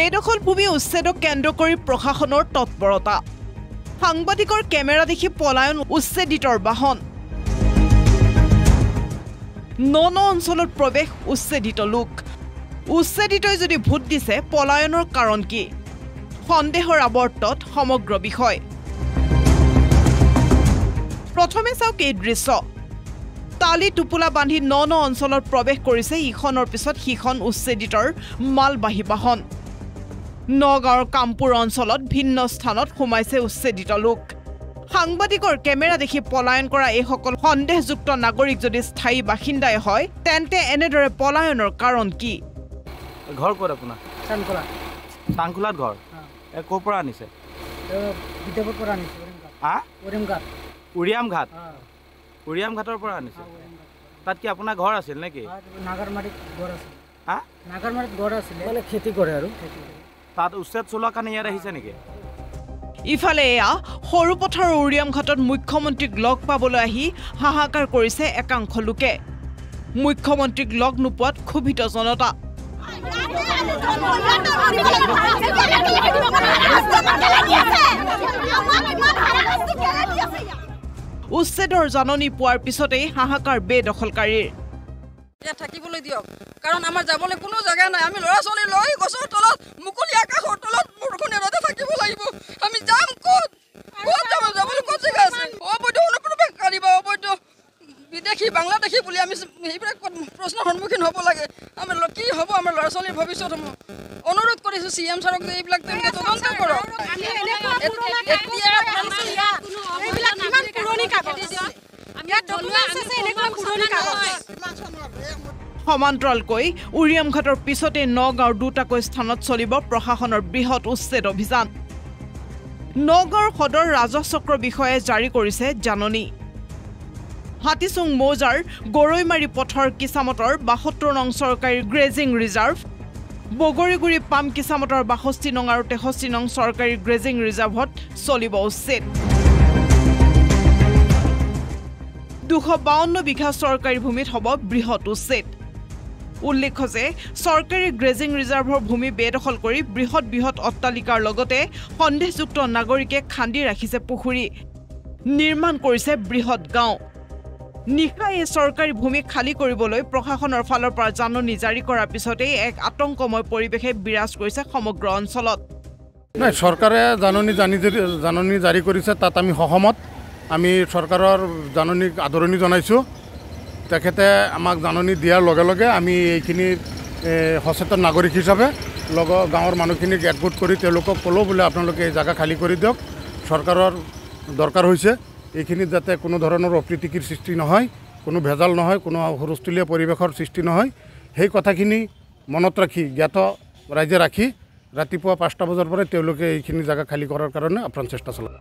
বেদখল ভূমি উচ্ছেদক কেন্দ্ৰ কৰি প্ৰশাসনৰ তৎপৰতা সাংবাদিকৰ কেমেৰা দেখি পলায়ন উচ্ছেদিতৰ বাহন নন অঞ্চলত প্ৰৱেশ উচ্ছেদিত লোক উচ্ছেদিতই যদি ভোট দিছে পলায়নৰ কাৰণ কি সন্দেহৰ আৱৰ্তত সমগ্ৰ বিষয় প্ৰথমে চাওক এই দৃশ্য তালি টুপুলা বান্ধি নন অঞ্চলত প্ৰৱেশ কৰিছে ইখনৰ পিছত সিখন উচ্ছেদিতৰ মালবাহী বাহন নগাঁৱৰ কামপুৰ অঞ্চলত ভিন্ন স্থানত সোমাইছে উচ্ছেদিত লোক সাংবাদিকৰ কেমেৰা দেখি পলায়ন কৰা এইসকল সন্দেহযুক্ত নাগৰিক যদি স্থায়ী বাসিন্দাই হয় তেন্তে এনেদৰে পলায়নৰ কাৰণ কি ঘৰ ক'ত আপোনাৰ চাংকুলাত ঘৰ ক'ৰ পৰা আনিছে বিদেশৰ পৰা আনিছে উৰিয়াম ঘাটৰ পৰা আনিছে তাত কি আপোনাৰ ঘৰ আছিল নেকি নাগাৰমাৰীত ঘৰ আছিল নাগাৰমাৰীত ঘৰ আছিল মানে খেতি কৰে আৰু তাত উচ্ছেদ চলোৱাৰ কাৰণে ইয়াত আহিছে নেকি ইফালে এয়া সৰুপথাৰ উৰিয়াম ঘাটত মুখ্যমন্ত্ৰীক লগ পাবলৈ আহি হাহাকাৰ কৰিছে একাংশ লোকে মুখ্যমন্ত্ৰীক লগ নোপোৱাত ক্ষোভিত জনতা উচ্ছেদৰ জাননী পোৱাৰ পিছতেই হাহাকাৰ বেদখলকাৰীৰ থাকিবলৈ দিয়ক কাৰণ আমাৰ যাবলৈ কোনো জাগা নাই আমি ল'ৰা ছোৱালী লৈ গছৰ তলত মুকলি আকাশৰ তলত বৰষুণ এৰতে থাকিব লাগিব আমি যাম ক'ত যাম যাবলৈ ক'ত জেগা আছে অবৈধ অনুপ্ৰৱেশকাৰী বা অবৈধ বিদেশী বাংলাদেশী বুলি আমি সেইবিলাক প্ৰশ্নৰ সন্মুখীন হ'ব লাগে আমাৰ কি হ'ব আমাৰ ল'ৰা ছোৱালীৰ ভৱিষ্যত অনুৰোধ কৰিছোঁ CM ছাৰক যে এইবিলাক তেওঁলোকে তদন্ত কৰক সমান্তৰালকৈ উৰিয়াম ঘাটৰ পিছতে নগাঁৱৰ দুটাকৈ স্থানত চলিব প্ৰশাসনৰ বৃহৎ উচ্ছেদ অভিযান নগাঁৱৰ সদৰ ৰাজহ চক্ৰ বিষয়ে জাৰি কৰিছে জাননী হাতীচুং মৌজাৰ গৰৈমাৰী পথৰ কিচামতৰ ৭২ নং চৰকাৰী গ্ৰেজিং ৰিজাৰ্ভ বগৰীগুৰি পাম কিচামতৰ ৬২ নং আৰু ৬৩ নং চৰকাৰী গ্ৰেজিং ৰিজাৰ্ভত চলিব উচ্ছেদ ২৫২ বিঘা চৰকাৰী ভূমিত হ'ব বৃহৎ উচ্ছেদ উল্লেখ্য যে চৰকাৰী গ্ৰেজিং ৰিজাৰ্ভৰ ভূমি বেদখল কৰি বৃহৎ অট্টালিকাৰ লগতে সন্দেহযুক্ত নাগৰিকে খান্দি ৰাখিছে পুখুৰী নিৰ্মাণ কৰিছে বৃহৎ গাঁও নিশা এই চৰকাৰী ভূমি খালী কৰিবলৈ প্ৰশাসনৰ ফালৰ পৰা জাননী জাৰি কৰাৰ পিছতেই এক আতংকময় পৰিৱেশে বিৰাজ কৰিছে সমগ্ৰ অঞ্চলত নাই চৰকাৰে জাননী জাৰি কৰিছে তাত আমি সহমত আমি চৰকাৰৰ জাননীক আদৰণি জনাইছোঁ তেখেতে আমাক জাননী দিয়াৰ লগে লগে আমি এইখিনি সচেতন নাগৰিক হিচাপে গাঁৱৰ মানুহখিনিক একগোট কৰি তেওঁলোকক ক'লোঁ বোলে আপোনালোকে এই জাগা খালী কৰি দিয়ক চৰকাৰৰ দৰকাৰ হৈছে এইখিনিত যাতে কোনো ধৰণৰ অপ্ৰীতিকৰ সৃষ্টি নহয় কোনো ভেজাল নহয় কোনো হুলস্থুলীয়া পৰিৱেশৰ সৃষ্টি নহয় সেই কথাখিনি মনত ৰাখি জ্ঞাত ৰাইজে ৰাখি ৰাতিপুৱা ৫টা বজাৰ পৰা তেওঁলোকে এইখিনি জাগা খালী কৰাৰ কাৰণে আপ্ৰাণ চেষ্টা চলায়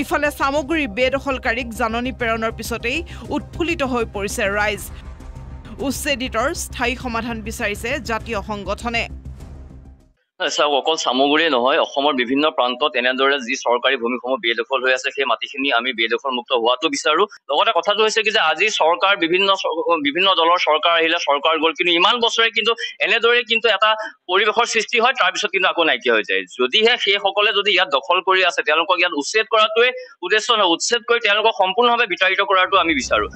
ইফালে সামগ্ৰী বেদখলকাৰীক জাননী প্ৰেৰণৰ পিছতেই উৎফুল্লিত হৈ পৰিছে ৰাইজ উচ্ছেদিতৰ স্থায়ী সমাধান বিচাৰিছে জাতীয় সংগঠনে চাওক অকল সামগ্ৰীয়ে নহয় অসমৰ বিভিন্ন প্ৰান্তত এনেদৰে যি চৰকাৰী ভূমিসমূহ বেদখল হৈ আছে সেই মাটিখিনি আমি বেদখল মুক্ত হোৱাটো বিচাৰো লগতে কথাটো হৈছে কি যে আজি চৰকাৰ বিভিন্ন দলৰ চৰকাৰ আহিলে চৰকাৰ গ'ল কিন্তু ইমান বছৰে কিন্তু এনেদৰে কিন্তু এটা পৰিৱেশৰ সৃষ্টি হয় তাৰপিছত কিন্তু আকৌ নাইকিয়া হৈ যায় যদিহে সেইসকলে যদি ইয়াত দখল কৰি আছে তেওঁলোকক ইয়াত উচ্ছেদ কৰাটোৱে উদ্দেশ্য নহয় উচ্ছেদ কৰি তেওঁলোকক সম্পূৰ্ণভাৱে বিতাড়িত কৰাটো আমি বিচাৰো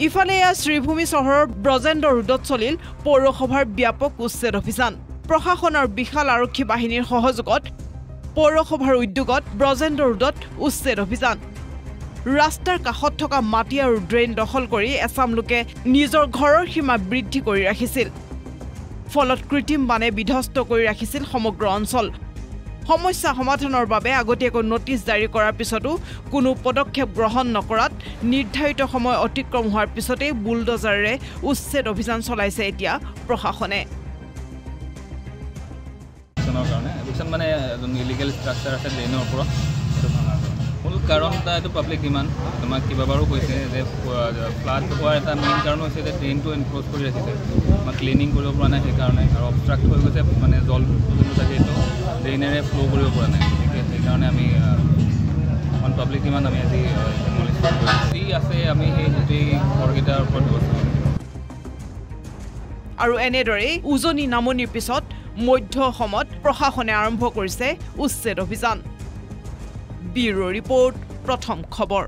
ইফালে শ্ৰীভূমি চহৰৰ ব্ৰজেন্দ্ৰ ৰোডত চলিল পৌৰসভাৰ ব্যাপক উচ্ছেদ অভিযান প্ৰশাসনৰ বিশাল আৰক্ষী বাহিনীৰ সহযোগত পৌৰসভাৰ উদ্যোগত ব্ৰজেন্দ্ৰ ৰোডত উচ্ছেদ অভিযান ৰাস্তাৰ কাষত থকা মাটি আৰু ড্ৰেইন দখল কৰি এছাম লোকে নিজৰ ঘৰৰ সীমা বৃদ্ধি কৰি ৰাখিছিল ফলত কৃত্ৰিম বানে বিধ্বস্ত কৰি ৰাখিছিল সমগ্ৰ অঞ্চল সমস্যা সমাধানৰ বাবে আগতীয়াকৈ নোটিছ জাৰি কৰাৰ পিছতো কোনো পদক্ষেপ গ্ৰহণ নকৰাত নিৰ্ধাৰিত সময় অতিক্ৰম হোৱাৰ পিছতেই বুলডজাৰেৰে উচ্ছেদ অভিযান চলাইছে এতিয়া প্ৰশাসনে মানে ইলিগেল ষ্ট্ৰাকচাৰ আছে ড্ৰেইনৰ ওপৰত মূল কাৰণ এটা পাব্লিক ডিমাণ্ড আমাক কেইবাবাৰো কৈছে যে ফ্লাড হোৱাৰ এটা মেইন কাৰণ হৈছে যে ড্ৰেইনটো এনক্ল'জ কৰি ৰাখিছে আমাক ক্লিনিং কৰিব পৰা নাই সেইকাৰণে আৰু অবষ্ট্ৰাক্ট হৈ গৈছে মানে জল যোনটো থাকে সেইটো ড্ৰেইনেৰে ফ্ল' কৰিব পৰা নাই সেইকাৰণে আমি অন পাব্লিক ডিমাণ্ড আমি আজি যি আছে আমি সেই গোটেই ঘৰকেইটাৰ ওপৰত ব্যৱস্থা কৰিম আৰু এনেদৰে উজনি নামনিৰ পিছত মধ্য অসমত প্ৰশাসনে আৰম্ভ কৰিছে উচ্ছেদ অভিযান। ব্যুৰো ৰিপৰ্ট, প্ৰথম খবৰ।